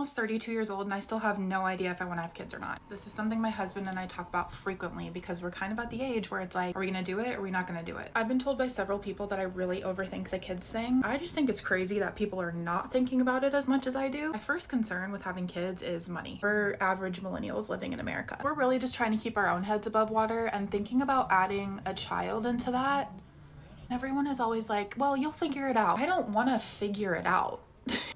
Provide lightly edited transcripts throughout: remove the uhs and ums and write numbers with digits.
almost 32 years old and I still have no idea if I want to have kids or not. This is something my husband and I talk about frequently because we're kind of at the age where it's like, are we gonna do it or are we not gonna do it? I've been told by several people that I really overthink the kids thing. I just think it's crazy that people are not thinking about it as much as I do. My first concern with having kids is money. We're average millennials living in America. We're really just trying to keep our own heads above water, and thinking about adding a child into that, everyone is always like, well, you'll figure it out. I don't want to figure it out.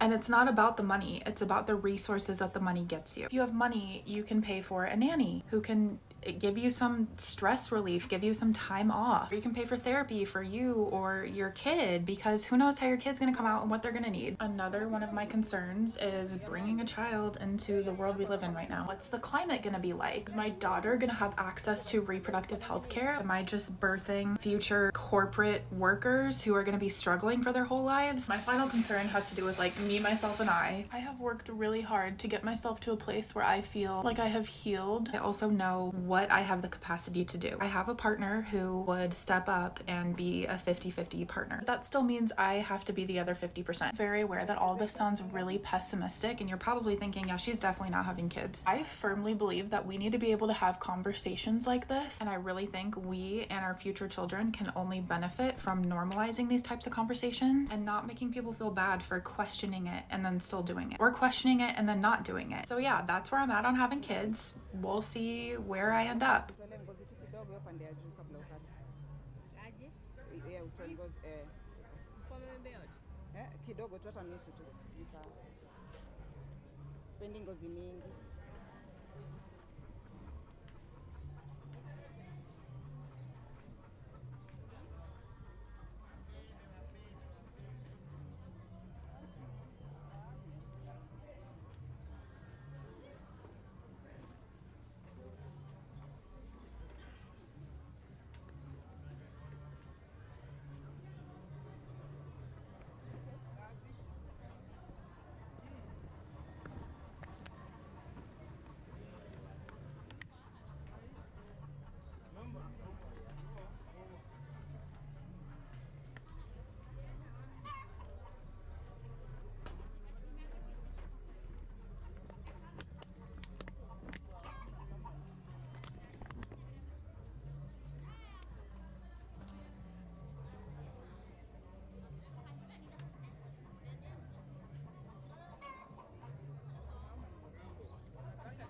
And it's not about the money, it's about the resources that the money gets you. If you have money, you can pay for a nanny who can give you some stress relief, give you some time off. Or you can pay for therapy for you or your kid, because who knows how your kid's gonna come out and what they're gonna need. Another one of my concerns is bringing a child into the world we live in right now. What's the climate gonna be like? Is my daughter gonna have access to reproductive health care? Am I just birthing future corporate workers who are gonna be struggling for their whole lives? My final concern has to do with like me, myself, and I have worked really hard to get myself to a place where I feel like I have healed. I also know what I have the capacity to do. I have a partner who would step up and be a 50-50 partner. That still means I have to be the other 50%. Very aware that all this sounds really pessimistic and you're probably thinking, yeah, she's definitely not having kids. I firmly believe that we need to be able to have conversations like this, and I really think we and our future children can only benefit from normalizing these types of conversations and not making people feel bad for questioning it and then still doing it, or questioning it and then not doing it. So yeah, that's where I'm at on having kids. We'll see where I end up.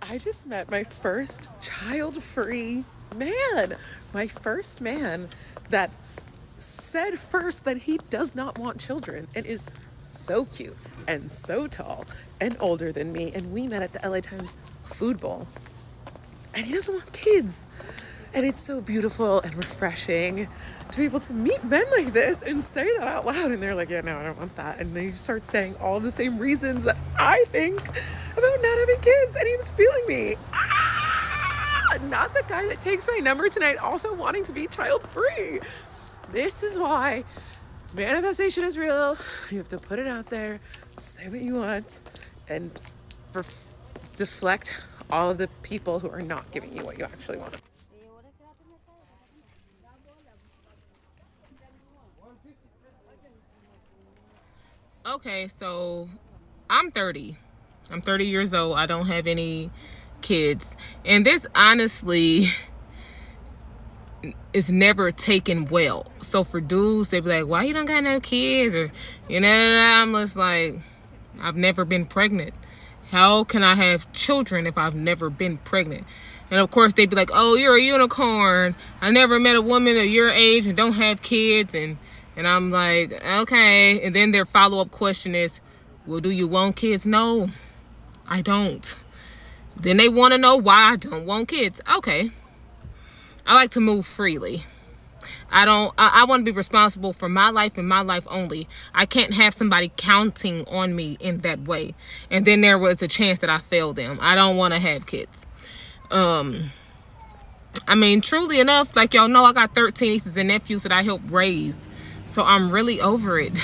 I just met my first child-free man. My first man that said first that he does not want children and is so cute and so tall and older than me. And we met at the LA Times Food Bowl. And he doesn't want kids. And it's so beautiful and refreshing to be able to meet men like this and say that out loud. And they're like, yeah, no, I don't want that. And they start saying all the same reasons that I think about not having kids. And he was feeling me. Not the guy that takes my number tonight also wanting to be child-free. This is why manifestation is real. You have to put it out there, say what you want, and deflect all of the people who are not giving you what you actually want. Okay, so I'm 30. I'm 30 years old. I don't have any kids. And this honestly is never taken well. So for dudes, they be like, why you don't got no kids? Or, you know, I'm just like, I've never been pregnant. How can I have children if I've never been pregnant? And of course, they'd be like, oh, you're a unicorn. I never met a woman of your age and don't have kids. And I'm like, okay. And then their follow-up question is, well, do you want kids? No, I don't. Then they want to know why I don't want kids. Okay. I like to move freely. I want to be responsible for my life and my life only. I can't have somebody counting on me in that way. And then there was a chance that I failed them. I don't want to have kids. I mean, truly enough, like y'all know, I got 13 nieces and nephews that I helped raise. So I'm really over it.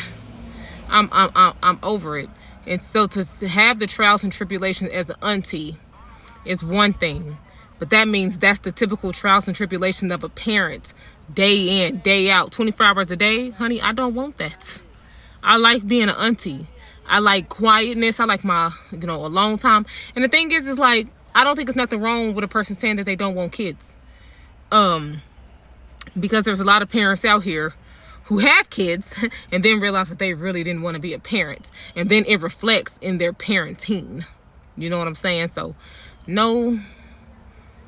I'm over it. And so to have the trials and tribulations as an auntie is one thing. But that means that's the typical trials and tribulations of a parent. Day in, day out, 24 hours a day. Honey, I don't want that. I like being an auntie. I like quietness. I like my, alone time. And the thing is like, I don't think there's nothing wrong with a person saying that they don't want kids. Because there's a lot of parents out here who have kids and then realize that they really didn't want to be a parent. And then it reflects in their parenting. You know what I'm saying? So, no,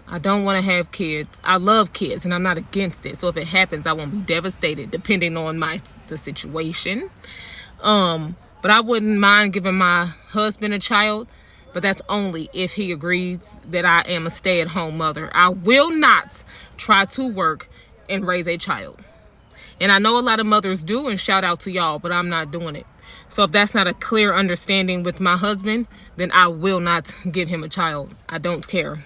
I don't want to have kids. I love kids and I'm not against it. So if it happens, I won't be devastated depending on the situation. But I wouldn't mind giving my husband a child, but that's only if he agrees that I am a stay-at-home mother. I will not try to work and raise a child. And I know a lot of mothers do, and shout out to y'all, but I'm not doing it. So if that's not a clear understanding with my husband, then I will not give him a child. I don't care.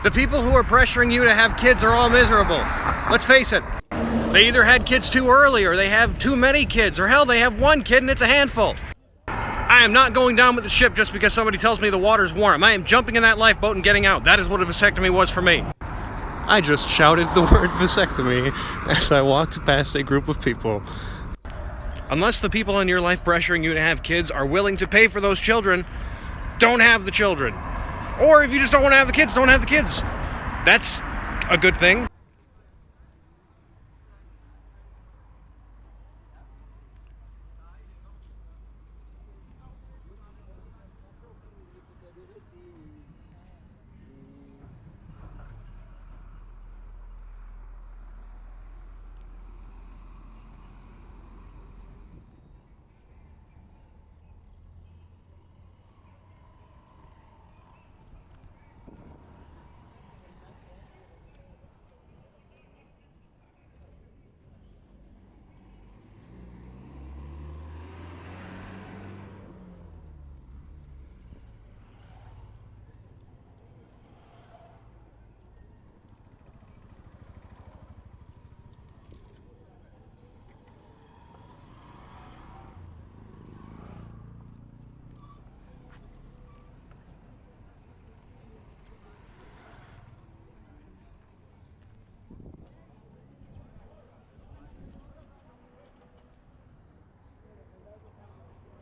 The people who are pressuring you to have kids are all miserable. Let's face it. They either had kids too early, or they have too many kids, or hell, they have one kid and it's a handful. I am not going down with the ship just because somebody tells me the water's warm. I am jumping in that lifeboat and getting out. That is what a vasectomy was for me. I just shouted the word vasectomy as I walked past a group of people. Unless the people in your life pressuring you to have kids are willing to pay for those children, don't have the children. Or if you just don't want to have the kids, don't have the kids. That's a good thing.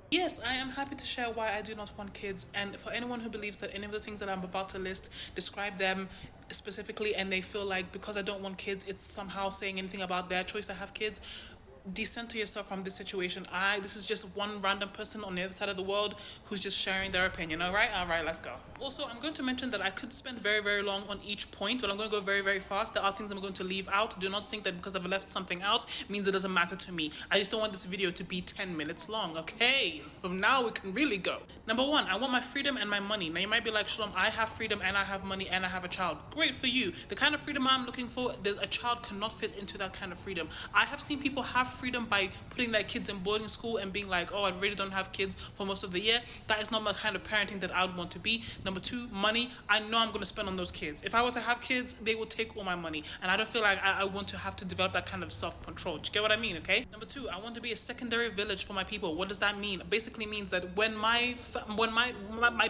Yes, I am happy to share why I do not want kids. And for anyone who believes that any of the things that I'm about to list describe them specifically, and they feel like because I don't want kids, it's somehow saying anything about their choice to have kids, decenter yourself from this situation. This is just one random person on the other side of the world who's just sharing their opinion. All right, let's go. Also, I'm going to mention that I could spend very, very long on each point, but I'm going to go very, very fast. There are things I'm going to leave out. Do not think that because I've left something out means it doesn't matter to me. I just don't want this video to be 10 minutes long, okay? From now we can really go. Number one, I want my freedom and my money. Now you might be like, Shalom, I have freedom and I have money and I have a child. Great for you. The kind of freedom I'm looking for, a child cannot fit into that kind of freedom. I have seen people have freedom by putting their kids in boarding school and being like, oh, I really don't have kids for most of the year. That is not my kind of parenting that I would want to be. Number two, money. I know I'm going to spend on those kids. If I were to have kids, they would take all my money. And I don't feel like I want to have to develop that kind of self-control. Do you get what I mean, okay? Number two, I want to be a secondary village for my people. What does that mean? It basically means that when my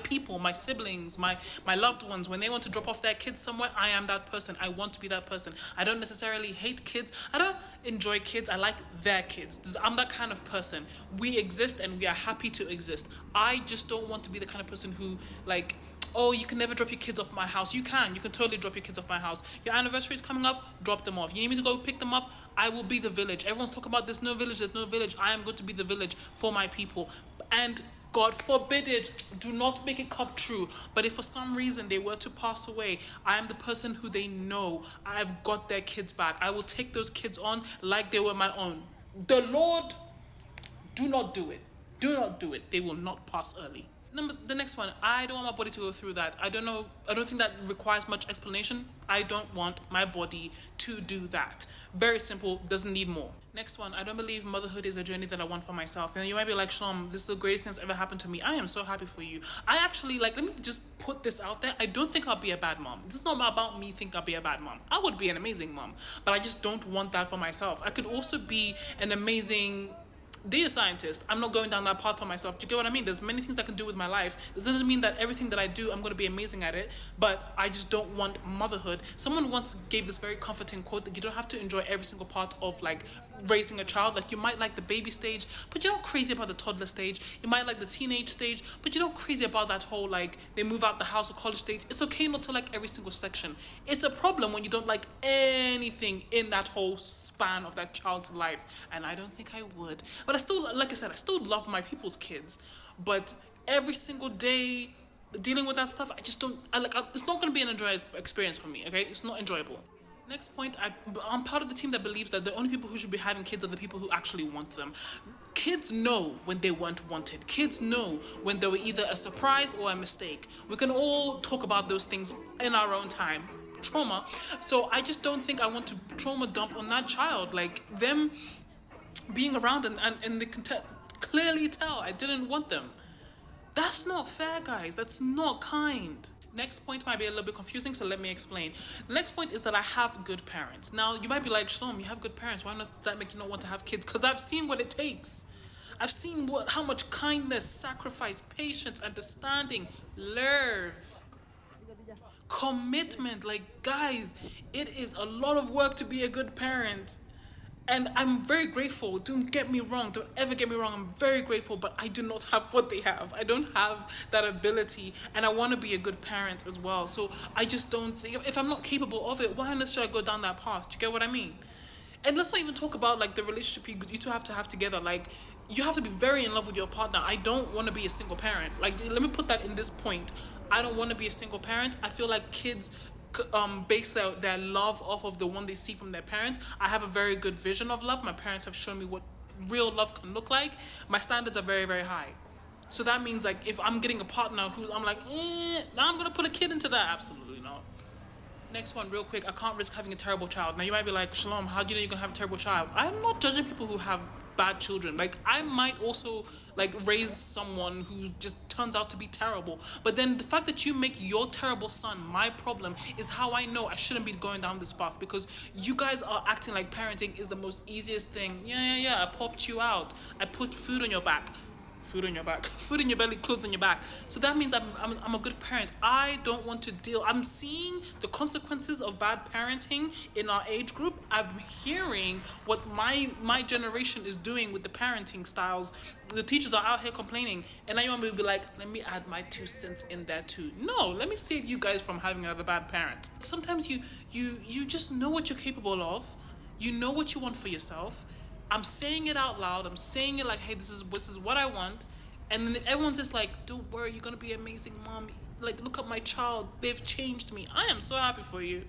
people, my siblings, my loved ones, when they want to drop off their kids somewhere, I am that person. I want to be that person. I don't necessarily hate kids. I don't enjoy kids. I like their kids. I'm that kind of person. We exist and we are happy to exist. I just don't want to be the kind of person who, like, oh, you can never drop your kids off my house. You can totally drop your kids off my house. Your anniversary is coming up, drop them off. You need me to go pick them up? I will be the village. Everyone's talking about there's no village. I am going to be the village for my people. And God forbid it. Do not make it come true. But if for some reason they were to pass away, I am the person who they know. I've got their kids back. I will take those kids on like they were my own. The Lord, do not do it. Do not do it. They will not pass early. The next one, I don't want my body to go through that. I don't think that requires much explanation. I don't want my body to do that. Very simple, doesn't need more. Next one, I don't believe motherhood is a journey that I want for myself. You might be like, Shalom, this is the greatest thing that's ever happened to me. I am so happy for you. I actually, let me just put this out there. I don't think I'll be a bad mom. This is not about me thinking I'll be a bad mom. I would be an amazing mom, but I just don't want that for myself. I could also be an amazing data scientist. I'm not going down that path for myself. Do you get what I mean? There's many things I can do with my life. This doesn't mean that everything that I do, I'm going to be amazing at it, but I just don't want motherhood. Someone once gave this very comforting quote that you don't have to enjoy every single part of raising a child. You might like the baby stage, but you're not crazy about the toddler stage. You might like the teenage stage, but you're not crazy about that whole they move out the house or college stage. It's okay not to like every single section. It's a problem when you don't like anything in that whole span of that child's life, and I don't think I would. But I still, like I said, I still love my people's kids, but every single day dealing with that stuff, I just don't, it's not going to be an enjoyable experience for me, okay? It's not enjoyable. Next point, I'm part of the team that believes that the only people who should be having kids are the people who actually want them. Kids know when they weren't wanted. Kids know when they were either a surprise or a mistake. We can all talk about those things in our own time. Trauma. So I just don't think I want to trauma dump on that child. Them being around and they can clearly tell I didn't want them. That's not fair, guys. That's not kind. Next point might be a little bit confusing, so let me explain. The next point is that I have good parents. Now, you might be like, Shalom, you have good parents. Why not does that make you not want to have kids? Because I've seen what it takes. I've seen how much kindness, sacrifice, patience, understanding, love, commitment. Guys, it is a lot of work to be a good parent. And I'm very grateful. Don't get me wrong. Don't ever get me wrong. I'm very grateful, but I do not have what they have. I don't have that ability, and I want to be a good parent as well. So I just don't think, if I'm not capable of it, why on earth should I go down that path? Do you get what I mean? And let's not even talk about the relationship you two have to have together. You have to be very in love with your partner. I don't want to be a single parent. Let me put that in this point. I don't want to be a single parent. I feel like kids base their love off of the one they see from their parents. I have a very good vision of love. My parents have shown me what real love can look like. My standards are very, very high. So that means if I'm getting a partner who I'm now I'm gonna put a kid into that. Absolutely not. Next one, real quick. I can't risk having a terrible child. Now you might be like, Shalom, how do you know you're gonna have a terrible child? I'm not judging people who have bad children. I might also raise someone who just turns out to be terrible. But then the fact that you make your terrible son my problem is how I know I shouldn't be going down this path, because you guys are acting like parenting is the most easiest thing. Yeah, I popped you out. I put food on your back. Food on your back, food in your belly, clothes on your back. So that means I'm a good parent. I don't want to deal. I'm seeing the consequences of bad parenting in our age group. I'm hearing what my generation is doing with the parenting styles. The teachers are out here complaining, and now you want me to be like, let me add my 2 cents in there too. No, let me save you guys from having another bad parent. Sometimes you just know what you're capable of. You know what you want for yourself. I'm saying it out loud. I'm saying it hey, this is what I want. And then everyone's just don't worry, you're going to be an amazing mom. Look at my child. They've changed me. I am so happy for you.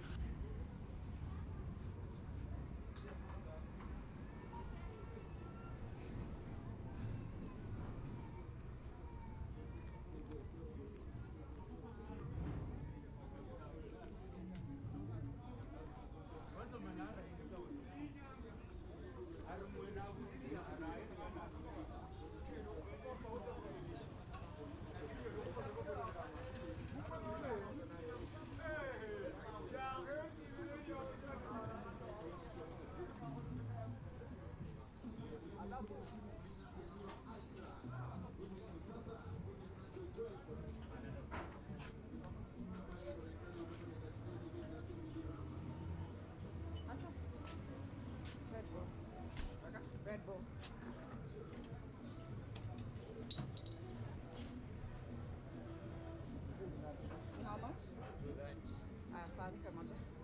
Red Bull. How much? Sorry, how much?